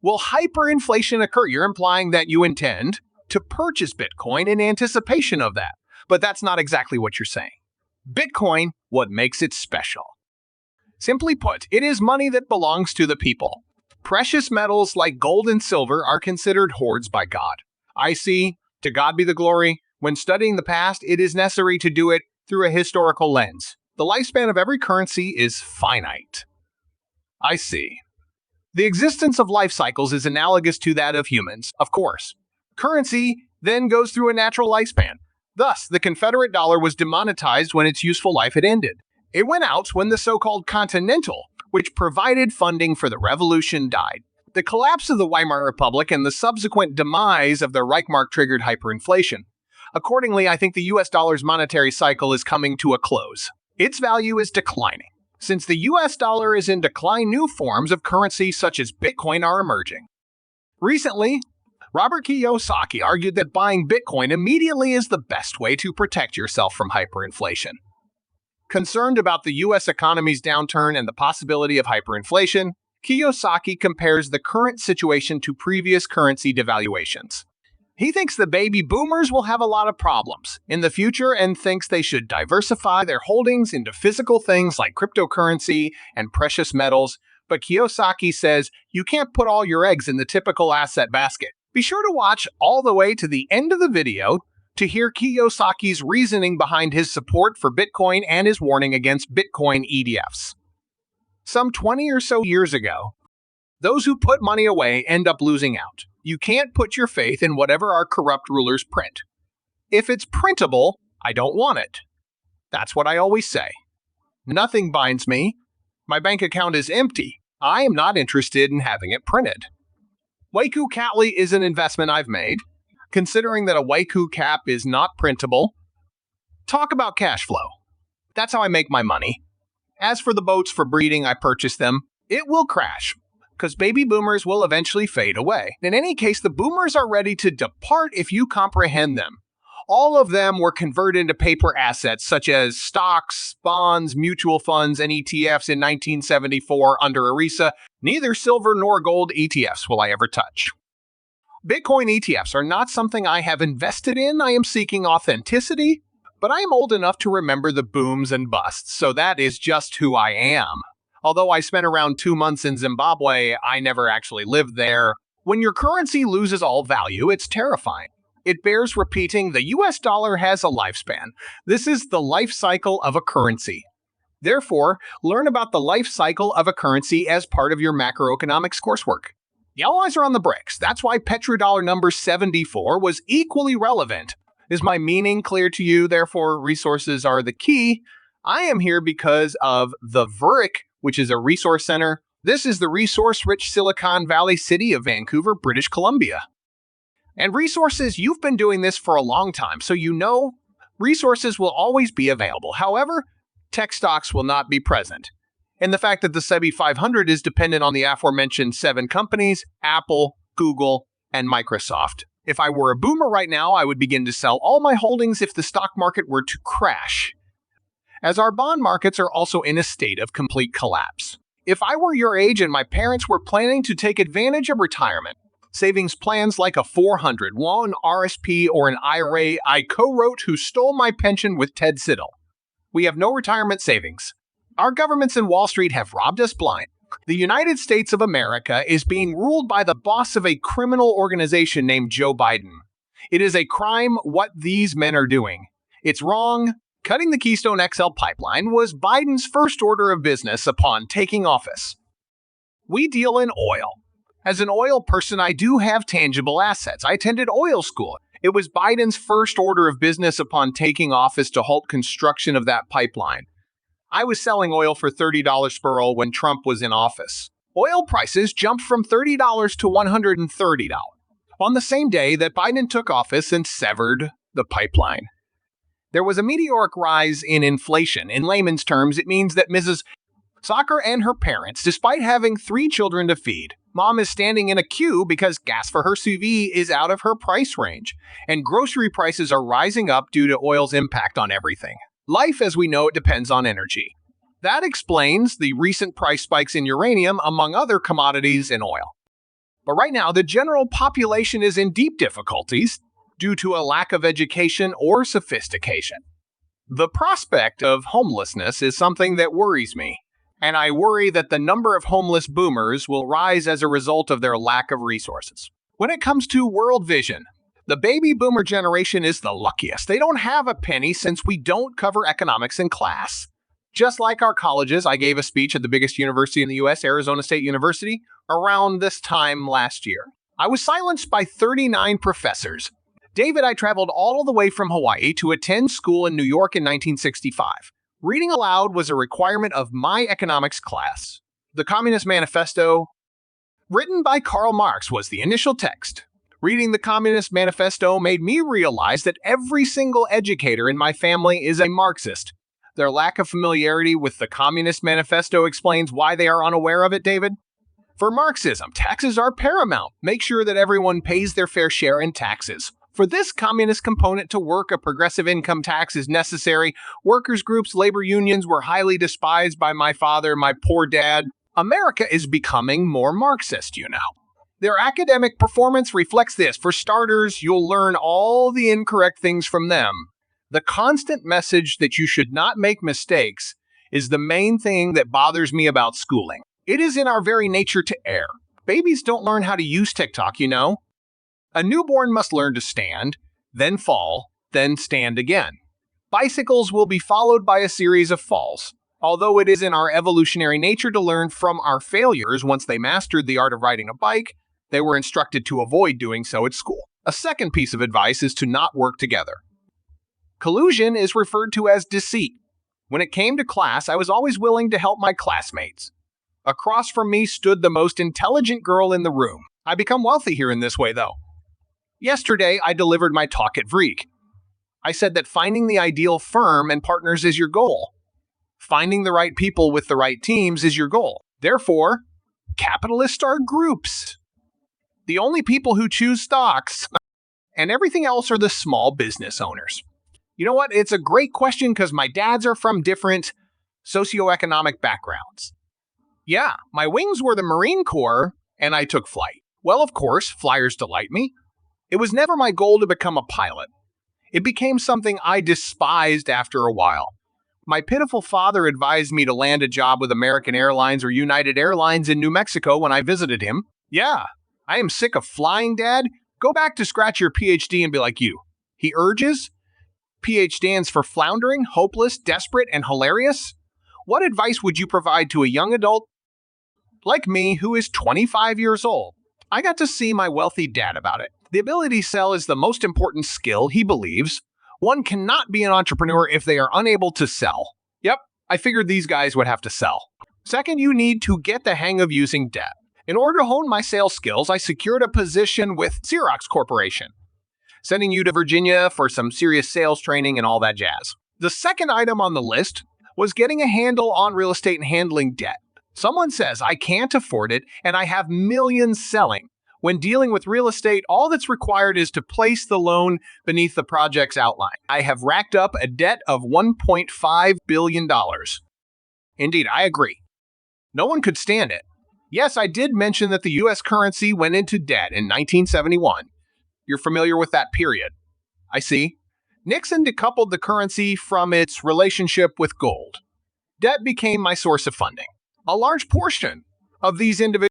Will hyperinflation occur? You're implying that you intend to purchase Bitcoin in anticipation of that. But that's not exactly what you're saying. Bitcoin, what makes it special? Simply put, it is money that belongs to the people. Precious metals like gold and silver are considered hoards by God. I see, to God be the glory, when studying the past, it is necessary to do it through a historical lens. The lifespan of every currency is finite. I see. The existence of life cycles is analogous to that of humans, of course. Currency then goes through a natural lifespan. Thus, the Confederate dollar was demonetized when its useful life had ended. It went out when the so-called Continental, which provided funding for the revolution, died. The collapse of the Weimar Republic and the subsequent demise of the Reichsmark triggered hyperinflation. Accordingly, I think the US dollar's monetary cycle is coming to a close. Its value is declining. Since the US dollar is in decline, new forms of currency such as Bitcoin are emerging. Recently, Robert Kiyosaki argued that buying Bitcoin immediately is the best way to protect yourself from hyperinflation. Concerned about the US economy's downturn and the possibility of hyperinflation, Kiyosaki compares the current situation to previous currency devaluations. He thinks the baby boomers will have a lot of problems in the future and thinks they should diversify their holdings into physical things like cryptocurrency and precious metals. But Kiyosaki says you can't put all your eggs in the typical asset basket. Be sure to watch all the way to the end of the video to hear Kiyosaki's reasoning behind his support for Bitcoin and his warning against Bitcoin ETFs. Some 20 or so years ago, those who put money away end up losing out. You can't put your faith in whatever our corrupt rulers print. If it's printable, I don't want it. That's what I always say. Nothing binds me. My bank account is empty. I am not interested in having it printed. Waiku Catly is an investment I've made. Considering that a Waiku cap is not printable, talk about cash flow. That's how I make my money. As for the boats for breeding, I purchase them. It will crash, because baby boomers will eventually fade away. In any case, the boomers are ready to depart if you comprehend them. All of them were converted into paper assets such as stocks, bonds, mutual funds, and ETFs in 1974 under ERISA. Neither silver nor gold ETFs will I ever touch. Bitcoin ETFs are not something I have invested in. I am seeking authenticity, but I am old enough to remember the booms and busts, so that is just who I am. Although I spent around 2 months in Zimbabwe, I never actually lived there. When your currency loses all value, it's terrifying. It bears repeating, the US dollar has a lifespan. This is the life cycle of a currency. Therefore, learn about the life cycle of a currency as part of your macroeconomics coursework. The all eyes are on the BRICS. That's why petrodollar number 74 was equally relevant. Is my meaning clear to you? Therefore, resources are the key. I am here because of the VRIC, which is a resource center. This is the resource-rich Silicon Valley city of Vancouver, British Columbia. And resources, you've been doing this for a long time, so you know resources will always be available. However, tech stocks will not be present. And the fact that the SEBI 500 is dependent on the aforementioned 7 companies, Apple, Google, and Microsoft. If I were a boomer right now, I would begin to sell all my holdings if the stock market were to crash, as our bond markets are also in a state of complete collapse. If I were your age and my parents were planning to take advantage of retirement, savings plans like a 401 RSP or an IRA, I co-wrote Who Stole My Pension with Ted Siddle. We have no retirement savings. Our governments in Wall Street have robbed us blind. The United States of America is being ruled by the boss of a criminal organization named Joe Biden. It is a crime what these men are doing. It's wrong. Cutting the Keystone XL pipeline was Biden's first order of business upon taking office. We deal in oil. As an oil person, I do have tangible assets. I attended oil school. It was Biden's first order of business upon taking office to halt construction of that pipeline. I was selling oil for $30 per barrel when Trump was in office. Oil prices jumped from $30 to $130 on the same day that Biden took office and severed the pipeline. There was a meteoric rise in inflation. In layman's terms, it means that Mrs. Soccer and her parents, despite having 3 children to feed, Mom is standing in a queue because gas for her CV is out of her price range, and grocery prices are rising up due to oil's impact on everything. Life as we know it depends on energy. That explains the recent price spikes in uranium, among other commodities in oil. But right now, the general population is in deep difficulties due to a lack of education or sophistication. The prospect of homelessness is something that worries me, and I worry that the number of homeless boomers will rise as a result of their lack of resources. When it comes to world vision, the baby boomer generation is the luckiest. They don't have a penny since we don't cover economics in class. Just like our colleges, I gave a speech at the biggest university in the US, Arizona State University, around this time last year. I was silenced by 39 professors. David, I traveled all the way from Hawaii to attend school in New York in 1965. Reading aloud was a requirement of my economics class. The Communist Manifesto, written by Karl Marx, was the initial text. Reading the Communist Manifesto made me realize that every single educator in my family is a Marxist. Their lack of familiarity with the Communist Manifesto explains why they are unaware of it, David. For Marxism, taxes are paramount. Make sure that everyone pays their fair share in taxes. For this communist component to work, a progressive income tax is necessary. Workers' groups, labor unions were highly despised by my father, my poor dad. America is becoming more Marxist, you know. Their academic performance reflects this. For starters, you'll learn all the incorrect things from them. The constant message that you should not make mistakes is the main thing that bothers me about schooling. It is in our very nature to err. Babies don't learn how to use TikTok, you know. A newborn must learn to stand, then fall, then stand again. Bicycles will be followed by a series of falls. Although it is in our evolutionary nature to learn from our failures, once they mastered the art of riding a bike, they were instructed to avoid doing so at school. A second piece of advice is to not work together. Collusion is referred to as deceit. When it came to class, I was always willing to help my classmates. Across from me stood the most intelligent girl in the room. I become wealthy here in this way, though. Yesterday, I delivered my talk at Vreek. I said that finding the ideal firm and partners is your goal. Finding the right people with the right teams is your goal. Therefore, capitalists are groups. The only people who choose stocks and everything else are the small business owners. You know what? It's a great question because my dads are from different socioeconomic backgrounds. Yeah, my wings were the Marine Corps, and I took flight. Well, of course, flyers delight me. It was never my goal to become a pilot. It became something I despised after a while. My pitiful father advised me to land a job with American Airlines or United Airlines in New Mexico when I visited him. Yeah, I am sick of flying, Dad. Go back to scratch your PhD and be like you. He urges. PH stands for floundering, hopeless, desperate, and hilarious. What advice would you provide to a young adult like me who is 25 years old? I got to see my wealthy dad about it. The ability to sell is the most important skill, he believes. One cannot be an entrepreneur if they are unable to sell. Yep, I figured these guys would have to sell. Second, you need to get the hang of using debt. In order to hone my sales skills, I secured a position with Xerox Corporation, sending you to Virginia for some serious sales training and all that jazz. The second item on the list was getting a handle on real estate and handling debt. Someone says I can't afford it and I have millions selling. When dealing with real estate, all that's required is to place the loan beneath the project's outline. I have racked up a debt of $1.5 billion. Indeed, I agree. No one could stand it. Yes, I did mention that the U.S. currency went into debt in 1971. You're familiar with that period. I see. Nixon decoupled the currency from its relationship with gold. Debt became my source of funding. A large portion of these individuals